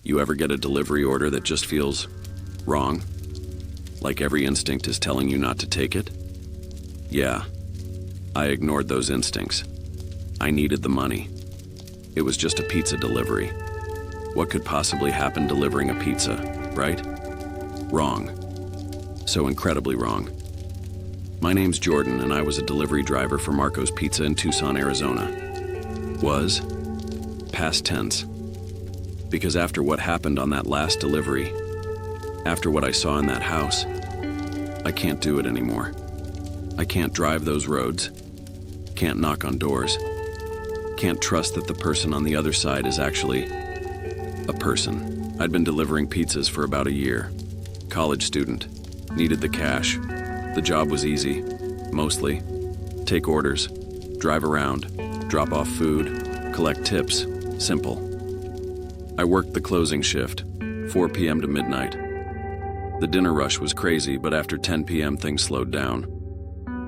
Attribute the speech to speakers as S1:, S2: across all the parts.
S1: You ever get a delivery order that just feels wrong? Like every instinct is telling you not to take it? Yeah, I ignored those instincts. I needed the money. It was just a pizza delivery. What could possibly happen delivering a pizza, right? Wrong. So incredibly wrong. My name's Jordan, and I was a delivery driver for Marco's Pizza in Tucson, Arizona. Was? Past tense. Because after what happened on that last delivery, after what I saw in that house, I can't do it anymore. I can't drive those roads, can't knock on doors, can't trust that the person on the other side is actually a person. I'd been delivering pizzas for about a year. College student, needed the cash. The job was easy, mostly. Take orders, drive around, drop off food, collect tips, simple. I worked the closing shift, 4 p.m. to midnight. The dinner rush was crazy, but after 10 p.m. things slowed down.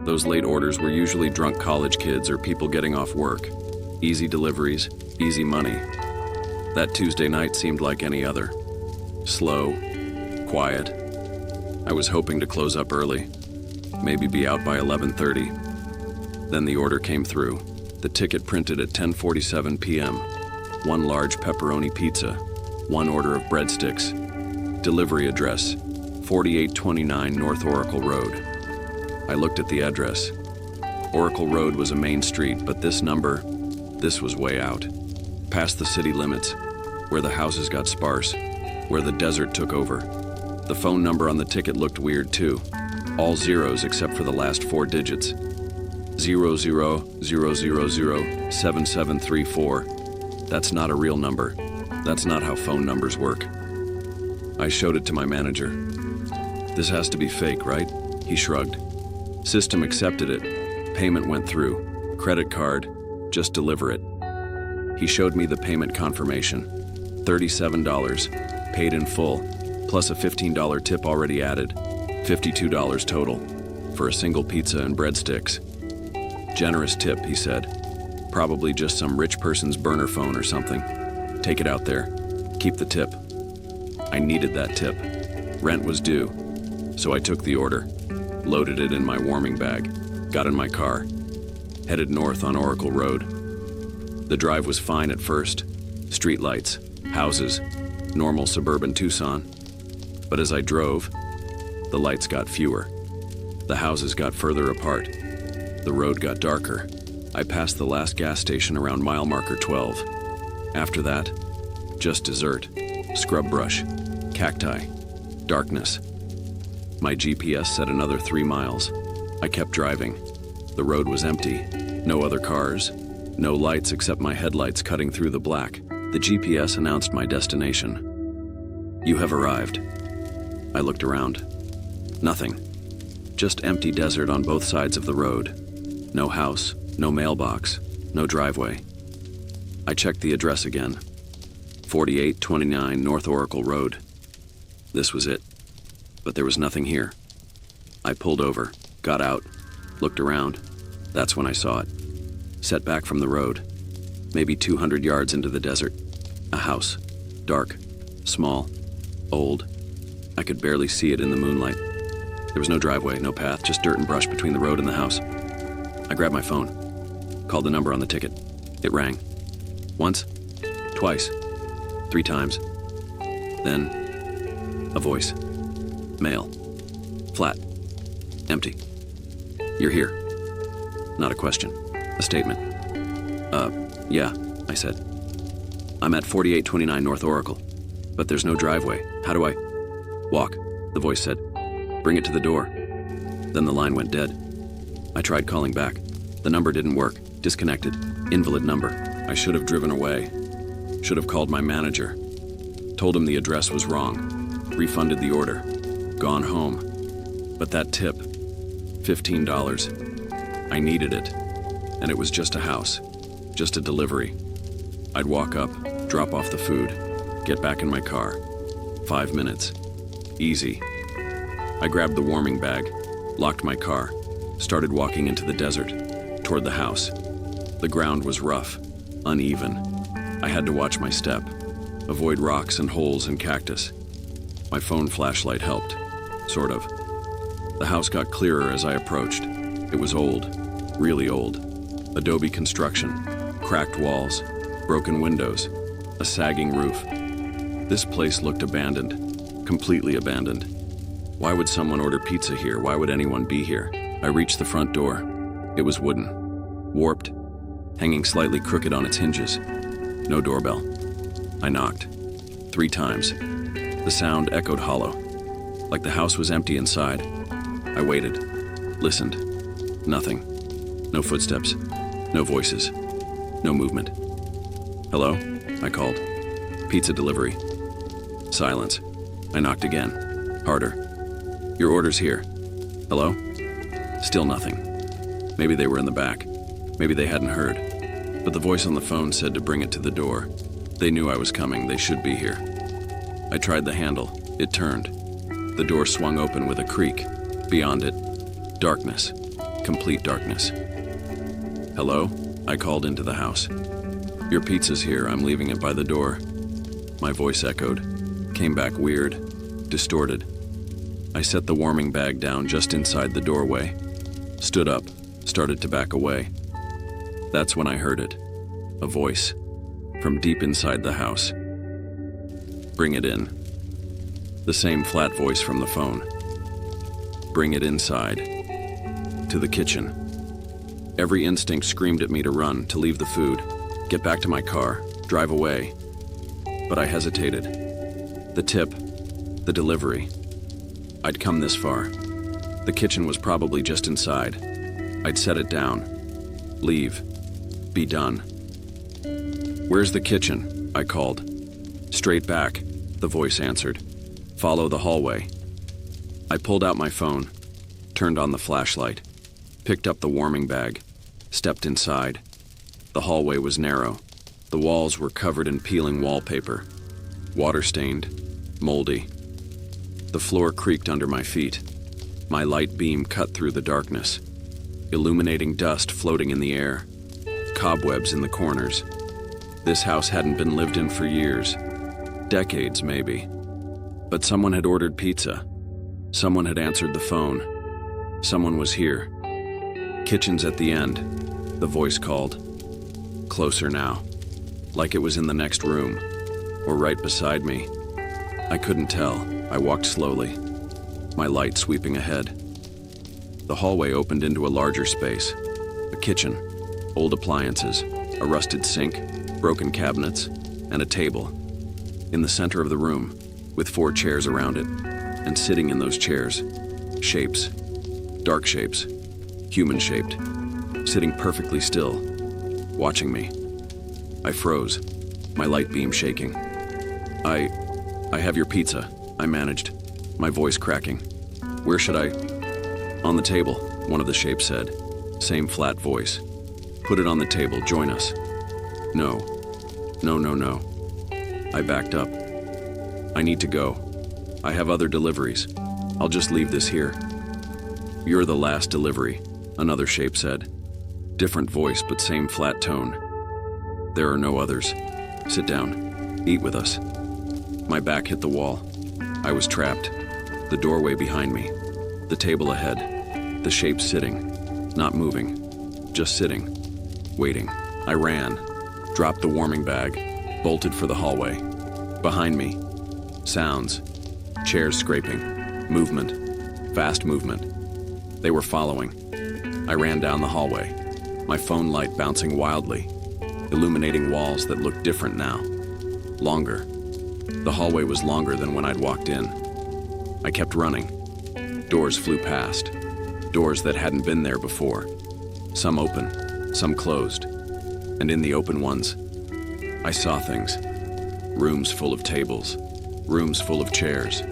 S1: Those late orders were usually drunk college kids or people getting off work. Easy deliveries, easy money. That Tuesday night seemed like any other. Slow, quiet. I was hoping to close up early, maybe be out by 11:30. Then the order came through. The ticket printed at 10:47 p.m. 1 large pepperoni pizza, 1 order of breadsticks. Delivery address, 4829 North Oracle Road. I looked at the address. Oracle Road was a main street, but this was way out. Past the city limits, where the houses got sparse, where the desert took over. The phone number on the ticket looked weird too. All zeros except for the last 4 digits. 00007734. That's not a real number. That's not how phone numbers work. I showed it to my manager. This has to be fake, right? He shrugged. System accepted it. Payment went through. Credit card. Just deliver it. He showed me the payment confirmation. $37, paid in full, plus a $15 tip already added. $52 total, for a single pizza and breadsticks. Generous tip, he said. Probably just some rich person's burner phone or something. Take it out there. Keep the tip. I needed that tip. Rent was due, so I took the order, loaded it in my warming bag, got in my car, headed north on Oracle Road. The drive was fine at first. Streetlights, houses, normal suburban Tucson. But as I drove, the lights got fewer. The houses got further apart. The road got darker. I passed the last gas station around mile marker 12. After that, just desert, scrub brush, cacti, darkness. My GPS said another 3 miles. I kept driving. The road was empty. No other cars. No lights except my headlights cutting through the black. The GPS announced my destination. You have arrived. I looked around. Nothing. Just empty desert on both sides of the road. No house, no mailbox, no driveway. I checked the address again. 4829 North Oracle Road. This was it. But there was nothing here. I pulled over, got out, looked around. That's when I saw it. Set back from the road, maybe 200 yards into the desert. A house, dark, small, old. I could barely see it in the moonlight. There was no driveway, no path, just dirt and brush between the road and the house. I grabbed my phone, called the number on the ticket. It rang. Once, twice, 3 times. Then, a voice. Male. Flat. Empty. You're here. Not a question. A statement. Yeah, I said. I'm at 4829 North Oracle, but there's no driveway. How do I? Walk, the voice said. Bring it to the door. Then the line went dead. I tried calling back. The number didn't work. Disconnected. Invalid number. I should have driven away. Should have called my manager. Told him the address was wrong. Refunded the order. Gone home. But that tip, $15. I needed it. And it was just a house. Just a delivery. I'd walk up, drop off the food, get back in my car. 5 minutes. Easy. I grabbed the warming bag, locked my car, started walking into the desert, toward the house. The ground was rough, uneven. I had to watch my step. Avoid rocks and holes and cactus. My phone flashlight helped. Sort of. The house got clearer as I approached. It was old. Really old. Adobe construction. Cracked walls. Broken windows. A sagging roof. This place looked abandoned. Completely abandoned. Why would someone order pizza here? Why would anyone be here? I reached the front door. It was wooden. Warped. Hanging slightly crooked on its hinges. No doorbell. I knocked. 3 times. The sound echoed hollow. Like the house was empty inside. I waited. Listened. Nothing. No footsteps. No voices. No movement. Hello? I called. Pizza delivery. Silence. I knocked again. Harder. Your order's here. Hello? Still nothing. Maybe they were in the back. Maybe they hadn't heard. But the voice on the phone said to bring it to the door. They knew I was coming. They should be here. I tried the handle. It turned. The door swung open with a creak. Beyond it, darkness. Complete darkness. Hello? I called into the house. Your pizza's here. I'm leaving it by the door. My voice echoed. Came back weird. Distorted. I set the warming bag down just inside the doorway. Stood up. Started to back away. That's when I heard it. A voice. From deep inside the house. Bring it in. The same flat voice from the phone. Bring it inside. To the kitchen. Every instinct screamed at me to run, to leave the food, get back to my car, drive away. But I hesitated. The tip. The delivery. I'd come this far. The kitchen was probably just inside. I'd set it down. Leave. Be done. Where's the kitchen? I called. Straight back, the voice answered. Follow the hallway. I pulled out my phone, turned on the flashlight, picked up the warming bag, stepped inside. The hallway was narrow. The walls were covered in peeling wallpaper, water-stained, moldy. The floor creaked under my feet. My light beam cut through the darkness, illuminating dust floating in the air, cobwebs in the corners. This house hadn't been lived in for years, decades maybe. But someone had ordered pizza. Someone had answered the phone. Someone was here. Kitchen's at the end, the voice called. Closer now, like it was in the next room, or right beside me. I couldn't tell. I walked slowly, my light sweeping ahead. The hallway opened into a larger space. A kitchen, old appliances, a rusted sink, broken cabinets, and a table. In the center of the room, with 4 chairs around it, and sitting in those chairs, shapes, dark shapes, human-shaped, sitting perfectly still, watching me. I froze, my light beam shaking. I have your pizza, I managed, my voice cracking. Where should I? On the table, one of the shapes said. Same flat voice. Put it on the table, join us. No. No. I backed up. I need to go. I have other deliveries. I'll just leave this here. You're the last delivery, another shape said. Different voice, but same flat tone. There are no others. Sit down. Eat with us. My back hit the wall. I was trapped. The doorway behind me. The table ahead. The shape sitting. Not moving. Just sitting. Waiting. I ran. Dropped the warming bag. Bolted for the hallway. Behind me. Sounds. Chairs scraping. Movement. Fast movement. They were following. I ran down the hallway. My phone light bouncing wildly. Illuminating walls that looked different now. Longer. The hallway was longer than when I'd walked in. I kept running. Doors flew past. Doors that hadn't been there before. Some open, some closed. And in the open ones, I saw things. Rooms full of tables. Rooms full of chairs.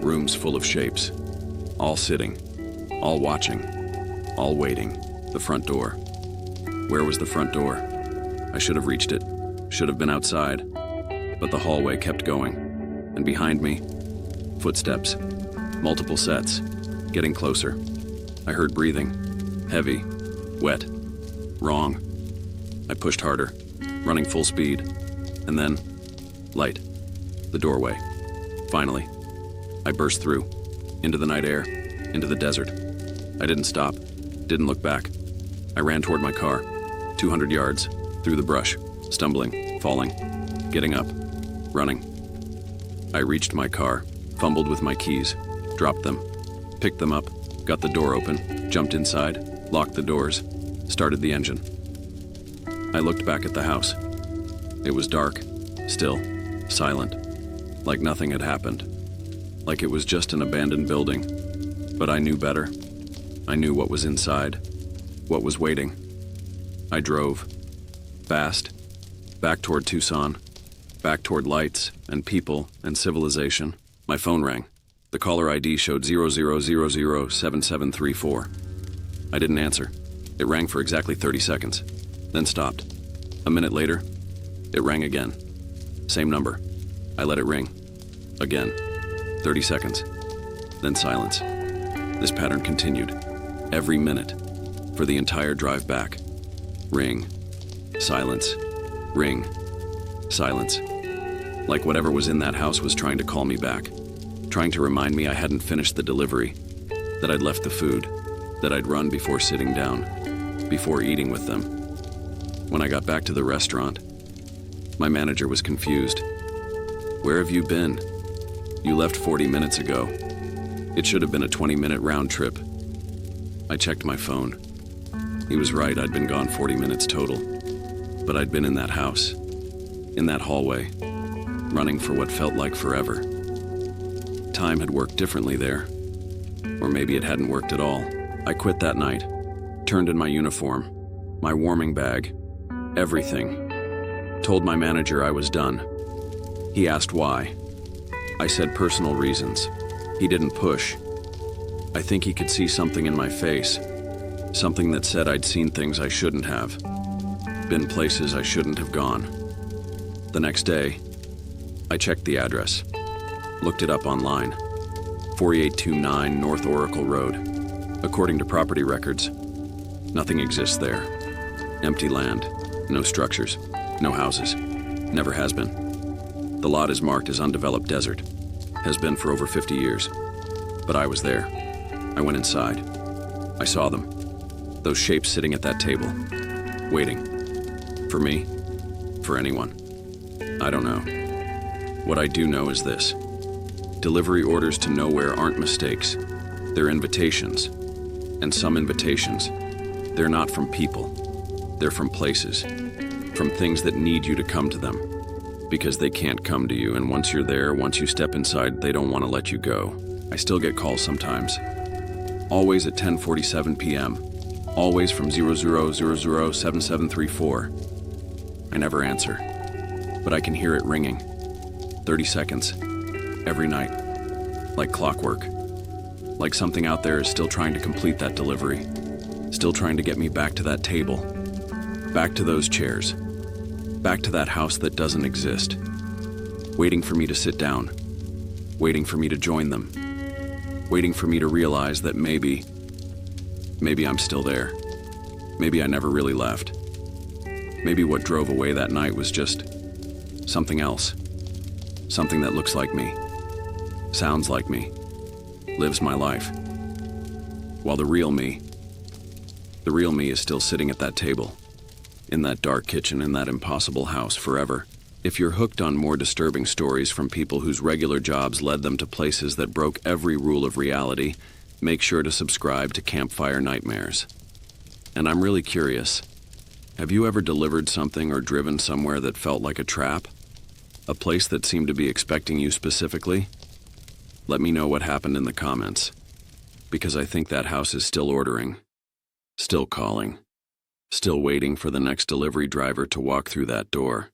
S1: Rooms full of shapes. All sitting. All watching. All waiting. The front door. Where was the front door? I should have reached it. Should have been outside. But the hallway kept going. And behind me, footsteps. Multiple sets. Getting closer. I heard breathing. Heavy. Wet. Wrong. I pushed harder, running full speed. And then, light. the doorway. Finally, I burst through, into the night air, into the desert. I didn't stop, didn't look back. I ran toward my car, 200 yards, through the brush, stumbling, falling, getting up, running. I reached my car, fumbled with my keys, dropped them, picked them up, got the door open, jumped inside, locked the doors, started the engine. I looked back at the house. It was dark, still, silent, like nothing had happened, like it was just an abandoned building. But I knew better. I knew what was inside, what was waiting. I drove, fast, back toward Tucson, back toward lights and people and civilization. My phone rang. The caller ID showed 00007734. I didn't answer. It rang for exactly 30 seconds, then stopped. A minute later, it rang again. Same number. I let it ring. Again. 30 seconds. Then silence. This pattern continued. Every minute. For the entire drive back. Ring. Silence. Ring. Silence. Like whatever was in that house was trying to call me back. Trying to remind me I hadn't finished the delivery. That I'd left the food. That I'd run before sitting down. Before eating with them. When I got back to the restaurant, my manager was confused. "Where have you been? You left 40 minutes ago. It should have been a 20-minute round trip." I checked my phone. He was right, I'd been gone 40 minutes total. But I'd been in that house, in that hallway, running for what felt like forever. Time had worked differently there. Or maybe it hadn't worked at all. I quit that night, turned in my uniform, my warming bag, everything. Told my manager I was done. He asked why. I said personal reasons. He didn't push. I think he could see something in my face, something that said I'd seen things I shouldn't have, been places I shouldn't have gone. The next day, I checked the address, looked it up online. 4829 North Oracle Road. According to property records, nothing exists there. Empty land, no structures, no houses, never has been. The lot is marked as undeveloped desert, has been for over 50 years. But I was there. I went inside. I saw them, those shapes sitting at that table, waiting. For me, for anyone. I don't know. What I do know is this. Delivery orders to nowhere aren't mistakes. They're invitations. And some invitations, they're not from people. They're from places. From things that need you to come to them. Because they can't come to you, and once you're there, once you step inside, they don't want to let you go. I still get calls sometimes. Always at 10:47 p.m. Always from 00007734. I never answer. But I can hear it ringing. 30 seconds. Every night. Like clockwork. Like something out there is still trying to complete that delivery. Still trying to get me back to that table. Back to those chairs. Back to that house that doesn't exist. Waiting for me to sit down. Waiting for me to join them. Waiting for me to realize that maybe I'm still there. Maybe I never really left. Maybe what drove away that night was just something else. Something that looks like me. Sounds like me. Lives my life. While the real me is still sitting at that table. In that dark kitchen, in that impossible house forever. If you're hooked on more disturbing stories from people whose regular jobs led them to places that broke every rule of reality, make sure to subscribe to Campfire Nightmares. And I'm really curious, have you ever delivered something or driven somewhere that felt like a trap? A place that seemed to be expecting you specifically? Let me know what happened in the comments. Because I think that house is still ordering. Still calling. Still waiting for the next delivery driver to walk through that door.